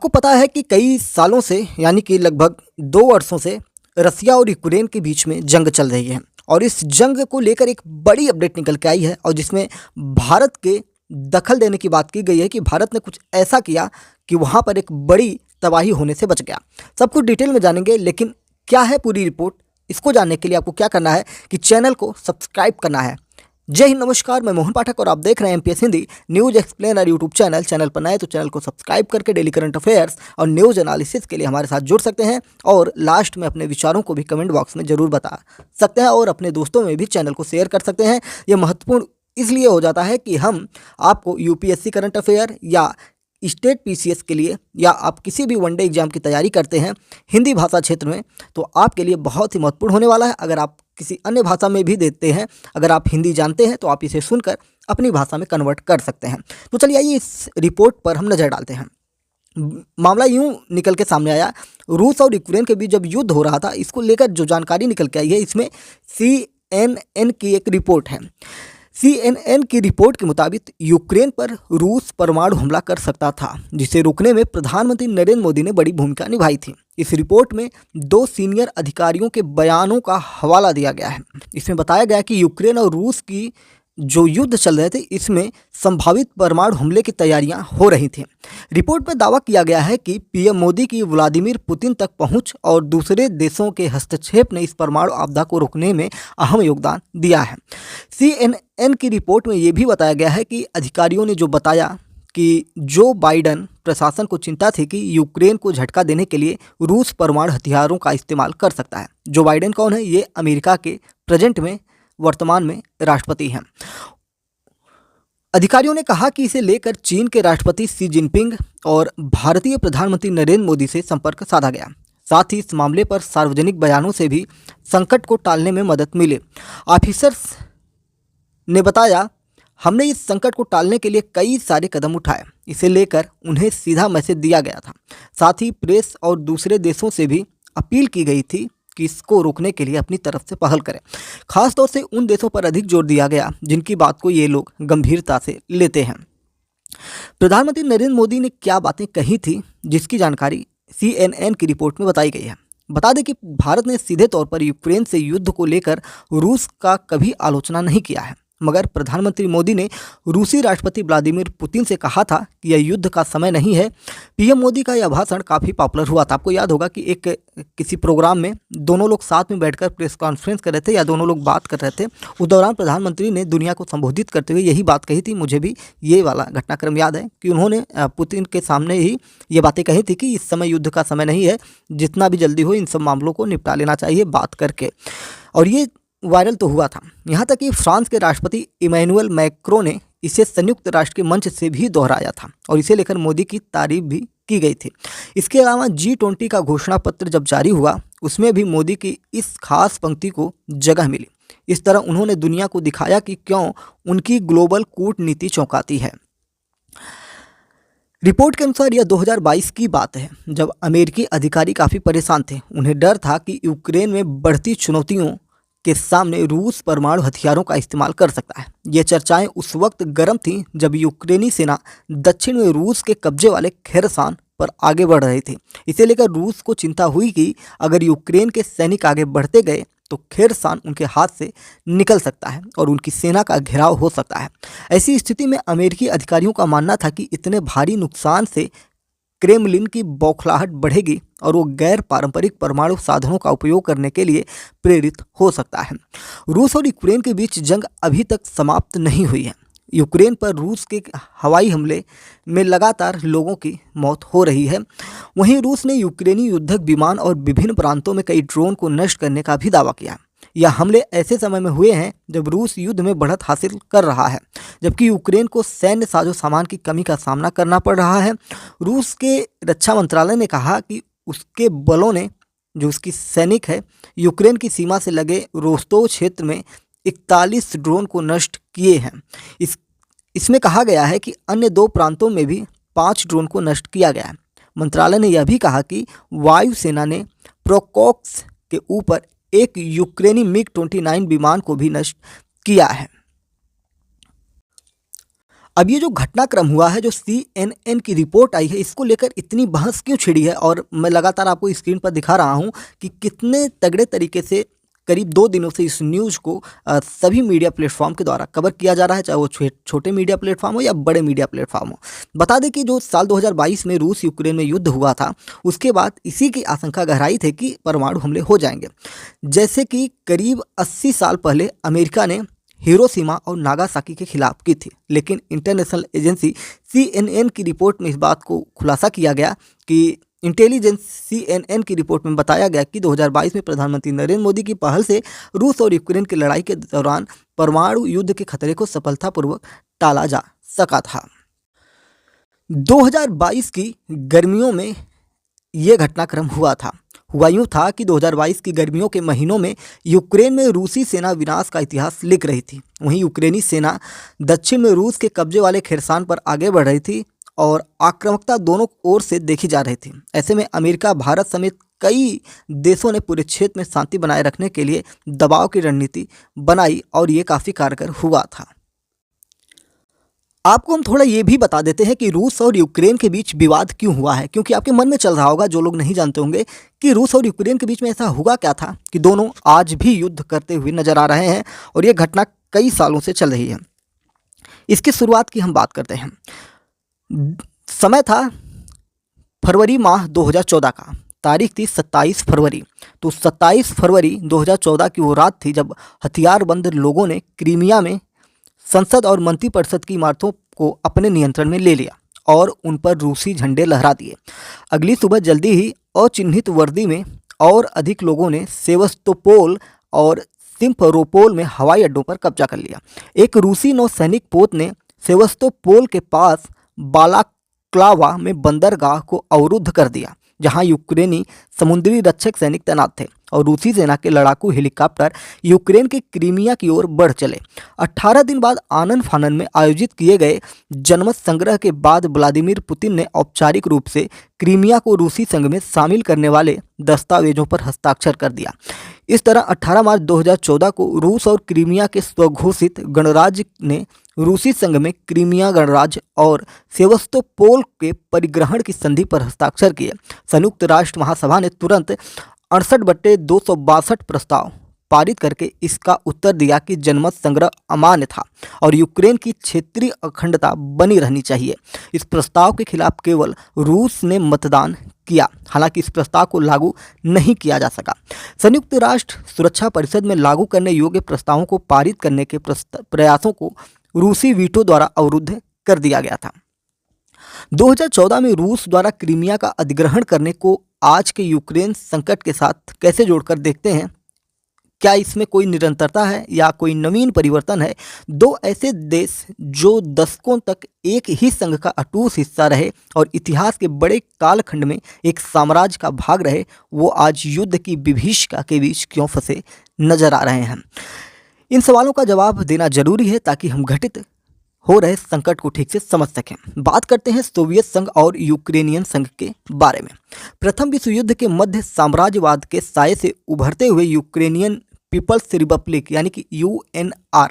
आपको पता है कि कई सालों से यानी कि लगभग 2 वर्षों से रसिया और यूक्रेन के बीच में जंग चल रही है और इस जंग को लेकर एक बड़ी अपडेट निकल के आई है और जिसमें भारत के दखल देने की बात की गई है कि भारत ने कुछ ऐसा किया कि वहाँ पर एक बड़ी तबाही होने से बच गया। सब कुछ डिटेल में जानेंगे, लेकिन क्या है पूरी रिपोर्ट, इसको जानने के लिए आपको क्या करना है कि चैनल को सब्सक्राइब करना है। जय हिंद, नमस्कार, मैं मोहन पाठक और आप देख रहे हैं MPS Hindi news explainer YouTube channel. Channel पर नए तो चैनल को सब्सक्राइब करके डेली करंट अफेयर्स और न्यूज एनालिसिस के लिए हमारे साथ जुड़ सकते हैं और लास्ट में अपने विचारों को भी कमेंट बॉक्स में जरूर बता सकते हैं और अपने दोस्तों में भी चैनल को शेयर कर सकते हैं। यह महत्वपूर्ण इसलिए हो जाता है कि हम आपको यूपीएससी करंट अफेयर या स्टेट पीसीएस के लिए या आप किसी भी वनडे एग्जाम की तैयारी करते हैं हिंदी भाषा क्षेत्र में, तो आपके लिए बहुत ही महत्वपूर्ण होने वाला है। अगर आप किसी अन्य भाषा में भी देते हैं, अगर आप हिंदी जानते हैं तो आप इसे सुनकर अपनी भाषा में कन्वर्ट कर सकते हैं। तो चलिए आइए इस रिपोर्ट पर हम नज़र डालते हैं। मामला यूं निकल के सामने आया, रूस और यूक्रेन के बीच जब युद्ध हो रहा था, इसको लेकर जो जानकारी निकल के आई है इसमें CNN की एक रिपोर्ट है। CNN की रिपोर्ट के मुताबिक यूक्रेन पर रूस परमाणु हमला कर सकता था, जिसे रोकने में प्रधानमंत्री नरेंद्र मोदी ने बड़ी भूमिका निभाई थी। इस रिपोर्ट में 2 सीनियर अधिकारियों के बयानों का हवाला दिया गया है। इसमें बताया गया कि यूक्रेन और रूस की जो युद्ध चल रहे थे, इसमें संभावित परमाणु हमले की तैयारियां हो रही थी। रिपोर्ट में दावा किया गया है कि पीएम मोदी की व्लादिमीर पुतिन तक पहुंच और दूसरे देशों के हस्तक्षेप ने इस परमाणु आपदा को रोकने में अहम योगदान दिया है। CNN की रिपोर्ट में यह भी बताया गया है कि अधिकारियों ने जो बताया कि जो बाइडन प्रशासन को चिंता थी कि यूक्रेन को झटका देने के लिए रूस परमाणु हथियारों का इस्तेमाल कर सकता है। जो बाइडन कौन है? ये अमेरिका के प्रेजेंट में वर्तमान में राष्ट्रपति हैं। अधिकारियों ने कहा कि इसे लेकर चीन के राष्ट्रपति शी जिनपिंग और भारतीय प्रधानमंत्री नरेंद्र मोदी से संपर्क साधा गया। साथ ही इस मामले पर सार्वजनिक बयानों से भी संकट को टालने में मदद मिले। ऑफिसर्स ने बताया, हमने इस संकट को टालने के लिए कई सारे कदम उठाए। इसे लेकर उन्हें सीधा मैसेज दिया गया था। साथ ही प्रेस और दूसरे देशों से भी अपील की गई थी कि इसको रोकने के लिए अपनी तरफ से पहल करें। खासतौर से उन देशों पर अधिक जोर दिया गया जिनकी बात को ये लोग गंभीरता से लेते हैं। प्रधानमंत्री नरेंद्र मोदी ने क्या बातें कही थी, जिसकी जानकारी CNN की रिपोर्ट में बताई गई है। बता दें कि भारत ने सीधे तौर पर यूक्रेन से युद्ध को लेकर रूस का कभी आलोचना नहीं किया है, मगर प्रधानमंत्री मोदी ने रूसी राष्ट्रपति व्लादिमीर पुतिन से कहा था कि यह युद्ध का समय नहीं है। पीएम मोदी का यह भाषण काफ़ी पॉपुलर हुआ था। आपको याद होगा कि किसी प्रोग्राम में दोनों लोग साथ में बैठकर प्रेस कॉन्फ्रेंस कर रहे थे या दोनों लोग बात कर रहे थे। उस दौरान प्रधानमंत्री ने दुनिया को संबोधित करते हुए यही बात कही थी। मुझे भी ये वाला घटनाक्रम याद है कि उन्होंने पुतिन के सामने ही ये बातें कही थी कि इस समय युद्ध का समय नहीं है, जितना भी जल्दी हो इन सब मामलों को निपटा लेना चाहिए बात करके। और ये वायरल तो हुआ था, यहाँ तक कि फ्रांस के राष्ट्रपति इमैनुअल मैक्रों ने इसे संयुक्त राष्ट्र के मंच से भी दोहराया था और इसे लेकर मोदी की तारीफ भी की गई थी। इसके अलावा G20 का घोषणा पत्र जब जारी हुआ, उसमें भी मोदी की इस खास पंक्ति को जगह मिली। इस तरह उन्होंने दुनिया को दिखाया कि क्यों उनकी ग्लोबल कूटनीति चौंकाती है। रिपोर्ट के अनुसार यह 2022 की बात है, जब अमेरिकी अधिकारी काफ़ी परेशान थे। उन्हें डर था कि यूक्रेन में बढ़ती चुनौतियों के सामने रूस परमाणु हथियारों का इस्तेमाल कर सकता है। ये चर्चाएं उस वक्त गर्म थीं जब यूक्रेनी सेना दक्षिण में रूस के कब्जे वाले खेरसान पर आगे बढ़ रही थी। इसे लेकर रूस को चिंता हुई कि अगर यूक्रेन के सैनिक आगे बढ़ते गए तो खेरसान उनके हाथ से निकल सकता है और उनकी सेना का घेराव हो सकता है। ऐसी स्थिति में अमेरिकी अधिकारियों का मानना था कि इतने भारी नुकसान से क्रेमलिन की बौखलाहट बढ़ेगी और वो गैर पारंपरिक परमाणु साधनों का उपयोग करने के लिए प्रेरित हो सकता है। रूस और यूक्रेन के बीच जंग अभी तक समाप्त नहीं हुई है। यूक्रेन पर रूस के हवाई हमले में लगातार लोगों की मौत हो रही है। वहीं रूस ने यूक्रेनी युद्धक विमान और विभिन्न प्रांतों में कई ड्रोन को नष्ट करने का भी दावा किया। यह हमले ऐसे समय में हुए हैं जब रूस युद्ध में बढ़त हासिल कर रहा है, जबकि यूक्रेन को सैन्य साजो सामान की कमी का सामना करना पड़ रहा है। रूस के रक्षा मंत्रालय ने कहा कि उसके बलों ने, जो उसकी सैनिक है, यूक्रेन की सीमा से लगे रोस्तोव क्षेत्र में 41 ड्रोन को नष्ट किए हैं। इसमें कहा गया है कि अन्य 2 प्रांतों में भी 5 ड्रोन को नष्ट किया गया है। मंत्रालय ने यह भी कहा कि वायुसेना ने प्रोकोक्स के ऊपर एक यूक्रेनी MiG-29 विमान को भी नष्ट किया है। अब ये जो घटनाक्रम हुआ है, जो CNN की रिपोर्ट आई है, इसको लेकर इतनी बहस क्यों छिड़ी है, और मैं लगातार आपको स्क्रीन पर दिखा रहा हूँ कि कितने तगड़े तरीके से करीब 2 दिनों से इस न्यूज़ को सभी मीडिया प्लेटफॉर्म के द्वारा कवर किया जा रहा है, चाहे वो छोटे मीडिया प्लेटफॉर्म हो या बड़े मीडिया प्लेटफॉर्म हो। बता दें कि जो साल 2022 में रूस यूक्रेन में युद्ध हुआ था, उसके बाद इसी की आशंका गहराई थी कि परमाणु हमले हो जाएंगे। जैसे कि करीब 80 साल पहले अमेरिका ने हिरोशिमा और नागासाकी के खिलाफ की थी, लेकिन इंटरनेशनल एजेंसी CNN की रिपोर्ट में इस बात को खुलासा किया गया कि इंटेलिजेंस CNN की रिपोर्ट में बताया गया कि 2022 में प्रधानमंत्री नरेंद्र मोदी की पहल से रूस और यूक्रेन की लड़ाई के दौरान परमाणु युद्ध के खतरे को सफलतापूर्वक टाला जा सका था। 2022 की गर्मियों में ये घटनाक्रम हुआ यूं था कि 2022 की गर्मियों के महीनों में यूक्रेन में रूसी सेना विनाश का इतिहास लिख रही थी। वहीं यूक्रेनी सेना दक्षिण में रूस के कब्जे वाले खेरसान पर आगे बढ़ रही थी और आक्रामकता दोनों ओर से देखी जा रही थी। ऐसे में अमेरिका, भारत समेत कई देशों ने पूरे क्षेत्र में शांति बनाए रखने के लिए दबाव की रणनीति बनाई और ये काफ़ी कारगर हुआ था। आपको हम थोड़ा ये भी बता देते हैं कि रूस और यूक्रेन के बीच विवाद क्यों हुआ है, क्योंकि आपके मन में चल रहा होगा, जो लोग नहीं जानते होंगे, कि रूस और यूक्रेन के बीच में ऐसा हुआ क्या था कि दोनों आज भी युद्ध करते हुए नजर आ रहे हैं और ये घटना कई सालों से चल रही है। इसकी शुरुआत की हम बात करते हैं। समय था फरवरी माह 2014 का, तारीख थी 27 फरवरी। तो 27 फरवरी 2014 की वो रात थी जब हथियारबंद लोगों ने क्रीमिया में संसद और मंत्रिपरिषद की इमारतों को अपने नियंत्रण में ले लिया और उन पर रूसी झंडे लहरा दिए। अगली सुबह जल्दी ही अचिन्हित वर्दी में और अधिक लोगों ने सेवस्तोपोल और सिम्फेरोपोल में हवाई अड्डों पर कब्जा कर लिया। एक रूसी नौसैनिक पोत ने सेवस्तोपोल के पास बालाक्लावा में बंदरगाह को अवरुद्ध कर दिया, जहां यूक्रेनी समुद्री रक्षक सैनिक तैनात थे और रूसी सेना के लड़ाकू हेलीकॉप्टर यूक्रेन के क्रीमिया की ओर बढ़ चले। 18 दिन बाद आनन फानन में आयोजित किए गए जनमत संग्रह के बाद व्लादिमीर पुतिन ने औपचारिक रूप से क्रीमिया को रूसी संघ में शामिल करने वाले दस्तावेजों पर हस्ताक्षर कर दिया। इस तरह 18 मार्च 2014 को रूस और क्रीमिया के स्वघोषित गणराज्य ने रूसी संघ में क्रीमिया गणराज्य और सेवस्तोपोल के परिग्रहण की संधि पर हस्ताक्षर किए। संयुक्त राष्ट्र महासभा ने तुरंत 68/262 प्रस्ताव पारित करके इसका उत्तर दिया कि जनमत संग्रह अमान्य था और यूक्रेन की क्षेत्रीय अखंडता बनी रहनी चाहिए। इस प्रस्ताव के खिलाफ केवल रूस ने मतदान किया, हालांकि इस प्रस्ताव को लागू नहीं किया जा सका। संयुक्त राष्ट्र सुरक्षा परिषद में लागू करने योग्य प्रस्तावों को पारित करने के प्रयासों को रूसी वीटो द्वारा अवरुद्ध कर दिया गया था। 2014 में रूस द्वारा क्रीमिया का अधिग्रहण करने को आज के यूक्रेन संकट के साथ कैसे जोड़कर देखते हैं। क्या इसमें कोई निरंतरता है या कोई नवीन परिवर्तन है? दो ऐसे देश जो दशकों तक एक ही संघ का अटूट हिस्सा रहे और इतिहास के बड़े कालखंड में एक साम्राज्य का भाग रहे, वो आज युद्ध की विभीषिका के बीच क्यों फंसे नजर आ रहे हैं? इन सवालों का जवाब देना जरूरी है ताकि हम घटित हो रहे संकट को ठीक से समझ सकें। बात करते हैं सोवियत संघ और यूक्रेनियन संघ के बारे में। प्रथम विश्व युद्ध के मध्य साम्राज्यवाद के साये से उभरते हुए यूक्रेनियन पीपल्स रिपब्लिक यानी कि UNR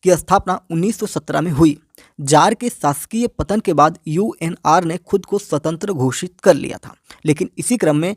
की स्थापना 1917 में हुई। जार के शासकीय पतन के बाद UNR ने खुद को स्वतंत्र घोषित कर लिया था, लेकिन इसी क्रम में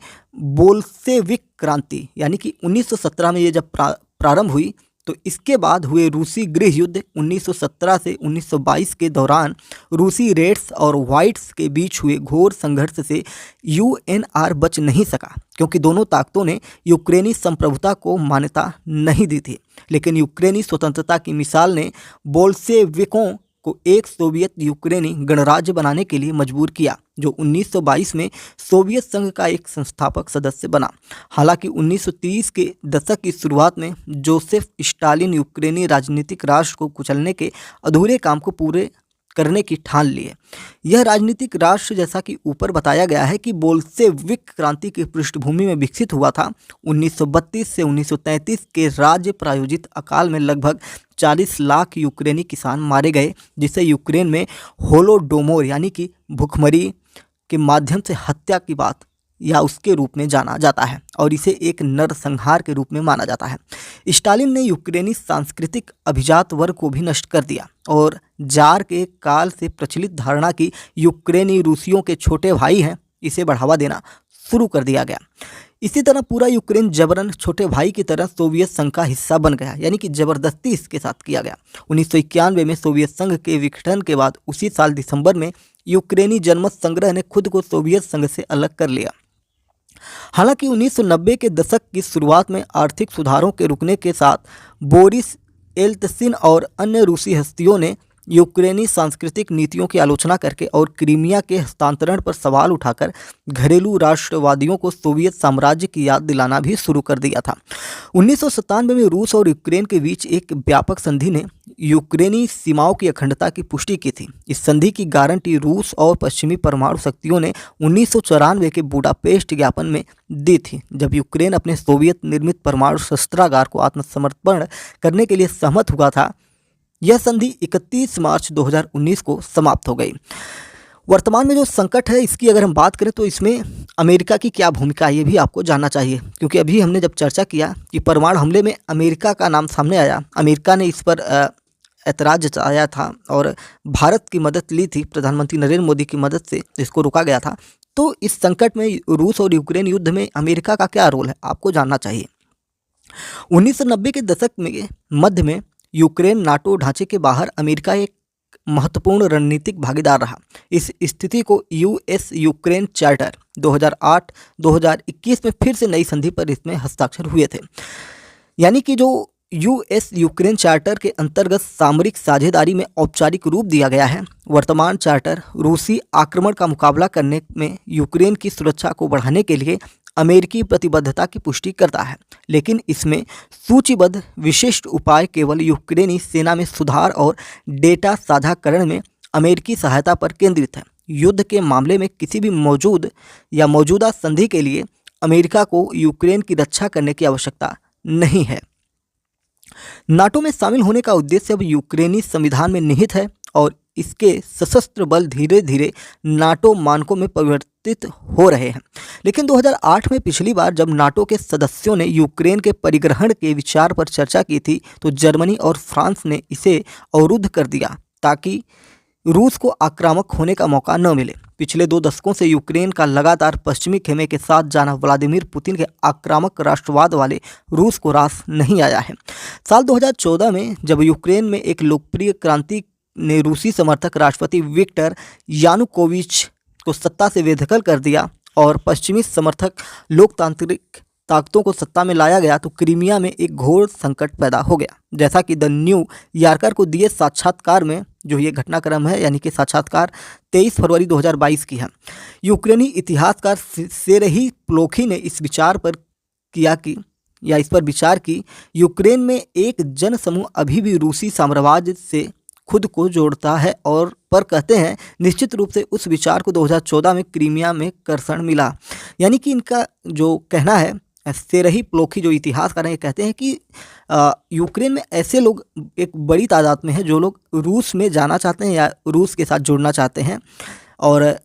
बोल्शेविक क्रांति यानी कि 1917 में ये जब प्रारंभ हुई, तो इसके बाद हुए रूसी गृह युद्ध 1917 से 1922 के दौरान रूसी रेड्स और व्हाइट्स के बीच हुए घोर संघर्ष से UNR बच नहीं सका, क्योंकि दोनों ताकतों ने यूक्रेनी संप्रभुता को मान्यता नहीं दी थी। लेकिन यूक्रेनी स्वतंत्रता की मिसाल ने बोल्शेविकों को एक सोवियत यूक्रेनी गणराज्य बनाने के लिए मजबूर किया, जो 1922 में सोवियत संघ का एक संस्थापक सदस्य बना। हालांकि 1930 के दशक की शुरुआत में जोसेफ स्टालिन यूक्रेनी राजनीतिक राष्ट्र को कुचलने के अधूरे काम को पूरे करने की ठान लिए। यह राजनीतिक राष्ट्र, जैसा कि ऊपर बताया गया है, कि बोल्शेविक क्रांति की पृष्ठभूमि में विकसित हुआ था। 1932 से 1933 के राज्य प्रायोजित अकाल में लगभग 40 लाख यूक्रेनी किसान मारे गए, जिसे यूक्रेन में होलोडोमोर यानी कि भूखमरी के माध्यम से हत्या की बात या उसके रूप में जाना जाता है और इसे एक नरसंहार के रूप में माना जाता है। स्टालिन ने यूक्रेनी सांस्कृतिक अभिजात वर्ग को भी नष्ट कर दिया और जार के काल से प्रचलित धारणा की यूक्रेनी रूसियों के छोटे भाई हैं, इसे बढ़ावा देना शुरू कर दिया गया। इसी तरह पूरा यूक्रेन जबरन छोटे भाई की तरह सोवियत संघ का हिस्सा बन गया, यानी कि जबरदस्ती इसके साथ किया गया। 1991 में सोवियत संघ के विघटन के बाद उसी साल दिसंबर में यूक्रेनी जनमत संग्रह ने खुद को सोवियत संघ से अलग कर लिया। हालांकि 1990 के दशक की शुरुआत में आर्थिक सुधारों के रुकने के साथ बोरिस एल्त्सिन और अन्य रूसी हस्तियों ने यूक्रेनी सांस्कृतिक नीतियों की आलोचना करके और क्रीमिया के हस्तांतरण पर सवाल उठाकर घरेलू राष्ट्रवादियों को सोवियत साम्राज्य की याद दिलाना भी शुरू कर दिया था। 1997 में रूस और यूक्रेन के बीच एक व्यापक संधि ने यूक्रेनी सीमाओं की अखंडता की पुष्टि की थी। इस संधि की गारंटी रूस और पश्चिमी परमाणु शक्तियों ने 1994 के बुडापेस्ट ज्ञापन में दी थी, जब यूक्रेन अपने सोवियत निर्मित परमाणु शस्त्रागार को आत्मसमर्पण करने के लिए सहमत हुआ था। यह संधि 31 मार्च 2019 को समाप्त हो गई। वर्तमान में जो संकट है इसकी अगर हम बात करें तो इसमें अमेरिका की क्या भूमिका है ये भी आपको जानना चाहिए, क्योंकि अभी हमने जब चर्चा किया कि परमाणु हमले में अमेरिका का नाम सामने आया, अमेरिका ने इस पर ऐतराज़ जताया था और भारत की मदद ली थी, प्रधानमंत्री नरेंद्र मोदी की मदद से इसको रोका गया था। तो इस संकट में रूस और यूक्रेन युद्ध में अमेरिका का क्या रोल है आपको जानना चाहिए। 1990 के दशक में मध्य में यूक्रेन नाटो ढांचे के बाहर अमेरिका एक महत्वपूर्ण रणनीतिक भागीदार रहा। इस स्थिति को यूएस यूक्रेन चार्टर 2008-2021 में फिर से नई संधि पर इसमें हस्ताक्षर हुए थे, यानी कि जो यूएस यूक्रेन चार्टर के अंतर्गत सामरिक साझेदारी में औपचारिक रूप दिया गया है। वर्तमान चार्टर रूसी आक्रमण का मुकाबला करने में यूक्रेन की सुरक्षा को बढ़ाने के लिए अमेरिकी प्रतिबद्धता की पुष्टि करता है, लेकिन इसमें सूचीबद्ध विशिष्ट उपाय केवल यूक्रेनी सेना में सुधार और डेटा साझाकरण में अमेरिकी सहायता पर केंद्रित है। युद्ध के मामले में किसी भी मौजूदा संधि के लिए अमेरिका को यूक्रेन की रक्षा करने की आवश्यकता नहीं है। नाटो में शामिल होने का उद्देश्य अब यूक्रेनी संविधान में निहित है और इसके सशस्त्र बल धीरे धीरे नाटो मानकों में परिवर्तित हो रहे हैं। लेकिन 2008 में पिछली बार जब नाटो के सदस्यों ने यूक्रेन के परिग्रहण के विचार पर चर्चा की थी तो जर्मनी और फ्रांस ने इसे अवरुद्ध कर दिया ताकि रूस को आक्रामक होने का मौका न मिले। पिछले 2 दशकों से यूक्रेन का लगातार पश्चिमी खेमे के साथ जाना व्लादिमीर पुतिन के आक्रामक राष्ट्रवाद वाले रूस को रास नहीं आया है। साल 2014 में जब यूक्रेन में एक लोकप्रिय क्रांति ने रूसी समर्थक राष्ट्रपति विक्टर यानुकोविच को सत्ता से बेदखल कर दिया और पश्चिमी समर्थक लोकतांत्रिक ताकतों को सत्ता में लाया गया तो क्रीमिया में एक घोर संकट पैदा हो गया। जैसा कि द न्यू यॉर्कर को दिए साक्षात्कार में जो ये घटनाक्रम है, यानी कि साक्षात्कार 23 फरवरी 2022 की है। यूक्रेनी इतिहासकार सेरेही प्लोखी ने इस विचार पर इस पर विचार की यूक्रेन में एक जनसमूह अभी भी रूसी साम्राज्य से खुद को जोड़ता है और पर कहते हैं निश्चित रूप से उस विचार को 2014 में क्रीमिया में कर्षण मिला। यानी कि इनका जो कहना है, सेरेही प्लोखी जो इतिहासकार हैं कहते हैं कि यूक्रेन में ऐसे लोग एक बड़ी तादाद में हैं जो लोग रूस में जाना चाहते हैं या रूस के साथ जुड़ना चाहते हैं और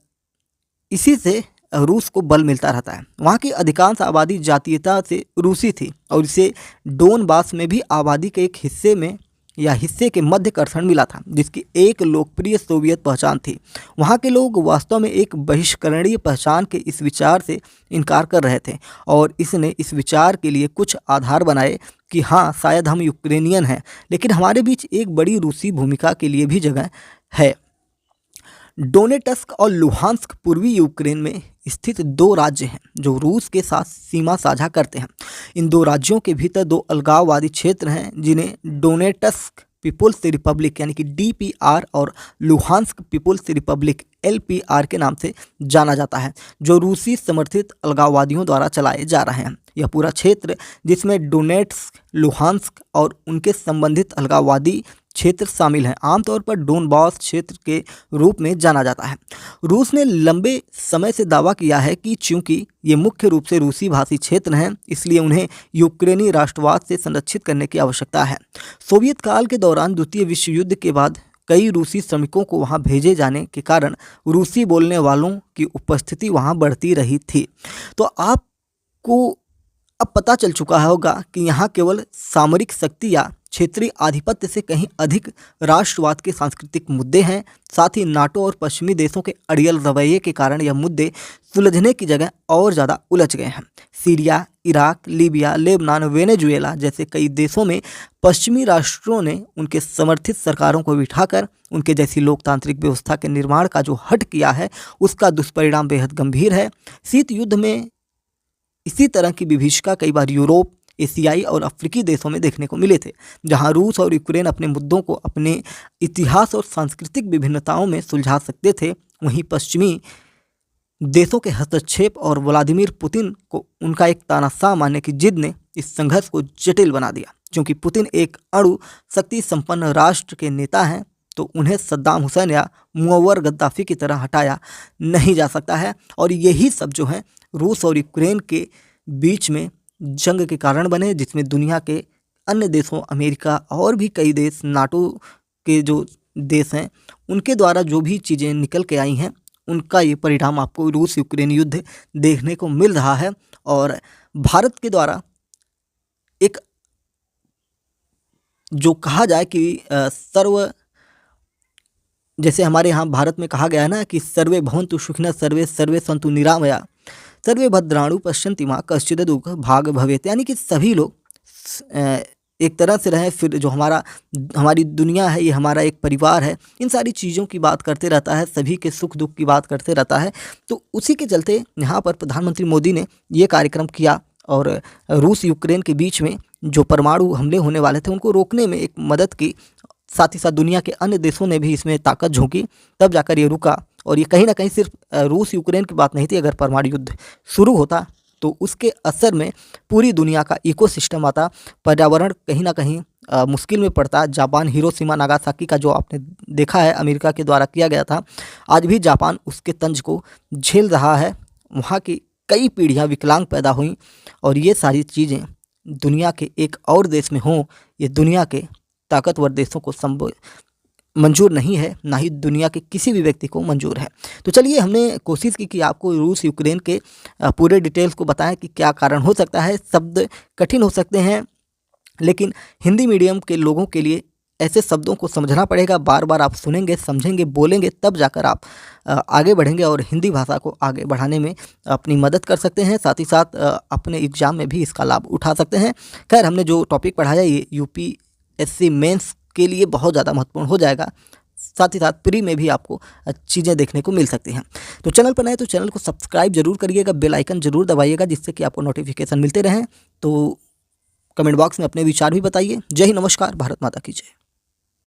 इसी से रूस को बल मिलता रहता है। वहाँ की अधिकांश आबादी जातीयता से रूसी थी और इसे डोनबास में भी आबादी के एक हिस्से के मध्य कर्षण मिला था जिसकी एक लोकप्रिय सोवियत पहचान थी। वहाँ के लोग वास्तव में एक बहिष्करणीय पहचान के इस विचार से इनकार कर रहे थे और इसने इस विचार के लिए कुछ आधार बनाए कि हाँ शायद हम यूक्रेनियन हैं लेकिन हमारे बीच एक बड़ी रूसी भूमिका के लिए भी जगह है। डोनेट्स्क और लुहांस्क पूर्वी यूक्रेन में स्थित 2 राज्य हैं जो रूस के साथ सीमा साझा करते हैं। इन 2 राज्यों के भीतर 2 अलगाववादी क्षेत्र हैं जिन्हें डोनेट्स्क पीपुल्स रिपब्लिक यानी कि DPR और लुहांस्क पीपुल्स रिपब्लिक LPR के नाम से जाना जाता है, जो रूसी समर्थित अलगाववादियों द्वारा चलाए जा रहे हैं। यह पूरा क्षेत्र जिसमें डोनेट्स्क, लुहांस्क और उनके संबंधित अलगाववादी क्षेत्र शामिल हैं, आमतौर पर डोनबास क्षेत्र के रूप में जाना जाता है। रूस ने लंबे समय से दावा किया है कि चूंकि ये मुख्य रूप से रूसी भाषी क्षेत्र हैं इसलिए उन्हें यूक्रेनी राष्ट्रवाद से संरक्षित करने की आवश्यकता है। सोवियत काल के दौरान द्वितीय विश्व युद्ध के बाद कई रूसी श्रमिकों को वहाँ भेजे जाने के कारण रूसी बोलने वालों की उपस्थिति वहाँ बढ़ती रही थी। तो आपको अब पता चल चुका होगा कि यहाँ केवल सामरिक शक्ति या क्षेत्रीय आधिपत्य से कहीं अधिक राष्ट्रवाद के सांस्कृतिक मुद्दे हैं। साथ ही नाटो और पश्चिमी देशों के अड़ियल रवैये के कारण यह मुद्दे सुलझने की जगह और ज़्यादा उलझ गए हैं। Syria, Iraq, Libya, Lebanon, Venezuela जैसे कई देशों में पश्चिमी राष्ट्रों ने उनके समर्थित सरकारों को बिठाकर उनके जैसी लोकतांत्रिक व्यवस्था के निर्माण का जो हट किया है, उसका दुष्परिणाम बेहद गंभीर है। शीत युद्ध में इसी तरह की विभीषिका कई बार यूरोप, एशियाई और अफ्रीकी देशों में देखने को मिले थे, जहां रूस और यूक्रेन अपने मुद्दों को अपने इतिहास और सांस्कृतिक विभिन्नताओं में सुलझा सकते थे। वहीं पश्चिमी देशों के हस्तक्षेप और व्लादिमीर पुतिन को उनका एक तानाशाह मानने की जिद ने इस संघर्ष को जटिल बना दिया। क्योंकि पुतिन एक अणु शक्ति संपन्न राष्ट्र के नेता हैं, तो उन्हें सद्दाम हुसैन या मुअव्वर गद्दाफी की तरह हटाया नहीं जा सकता है। और यही सब जो है रूस और यूक्रेन के बीच में जंग के कारण बने, जिसमें दुनिया के अन्य देशों, अमेरिका और भी कई देश, नाटो के जो देश हैं, उनके द्वारा जो भी चीज़ें निकल के आई हैं, उनका ये परिणाम आपको रूस यूक्रेन युद्ध देखने को मिल रहा है। और भारत के द्वारा एक जो कहा जाए कि जैसे हमारे यहाँ भारत में कहा गया है ना कि सर्वे भवन्तु सुखिनः सर्वे, सर्वे सन्तु निरामया, सर्वे भद्राणु पश्यन्ति मां कश्चित् दुःख भाग भवेत्। यानी कि सभी लोग एक तरह से रहें। फिर जो हमारी दुनिया है, ये हमारा एक परिवार है, इन सारी चीज़ों की बात करते रहता है, सभी के सुख दुख की बात करते रहता है। तो उसी के चलते यहाँ पर प्रधानमंत्री मोदी ने ये कार्यक्रम किया और रूस यूक्रेन के बीच में जो परमाणु हमले होने वाले थे उनको रोकने में एक मदद की। साथ ही साथ दुनिया के अन्य देशों ने भी इसमें ताकत झोंकी, तब जाकर ये रुका। और ये कहीं ना कहीं सिर्फ रूस यूक्रेन की बात नहीं थी। अगर परमाणु युद्ध शुरू होता तो उसके असर में पूरी दुनिया का इकोसिस्टम आता, पर्यावरण कहीं ना कहीं मुश्किल में पड़ता। जापान हिरोशिमा नागासाकी का जो आपने देखा है अमेरिका के द्वारा किया गया था, आज भी जापान उसके तंज को झेल रहा है। वहाँ की कई पीढ़ियाँ विकलांग पैदा हुई और ये सारी चीज़ें दुनिया के एक और देश में हों, ये दुनिया के ताकतवर देशों को मंजूर नहीं है, ना ही दुनिया के किसी भी व्यक्ति को मंजूर है। तो चलिए, हमने कोशिश की कि आपको रूस यूक्रेन के पूरे डिटेल्स को बताएं कि क्या कारण हो सकता है। शब्द कठिन हो सकते हैं, लेकिन हिंदी मीडियम के लोगों के लिए ऐसे शब्दों को समझना पड़ेगा। बार बार आप सुनेंगे, समझेंगे, बोलेंगे, तब जाकर आप आगे बढ़ेंगे और हिंदी भाषा को आगे बढ़ाने में अपनी मदद कर सकते हैं। साथ ही साथ अपने एग्ज़ाम में भी इसका लाभ उठा सकते हैं। खैर, हमने जो टॉपिक पढ़ाया ये यूपीएससी मेंस के लिए बहुत ज़्यादा महत्वपूर्ण हो जाएगा। साथ ही साथ प्री में भी आपको चीज़ें देखने को मिल सकती हैं। तो चैनल पर नए तो चैनल को सब्सक्राइब जरूर करिएगा, बेल आइकन जरूर दबाइएगा, जिससे कि आपको नोटिफिकेशन मिलते रहें। तो कमेंट बॉक्स में अपने विचार भी बताइए। जय हिंद, नमस्कार, भारत माता की जय।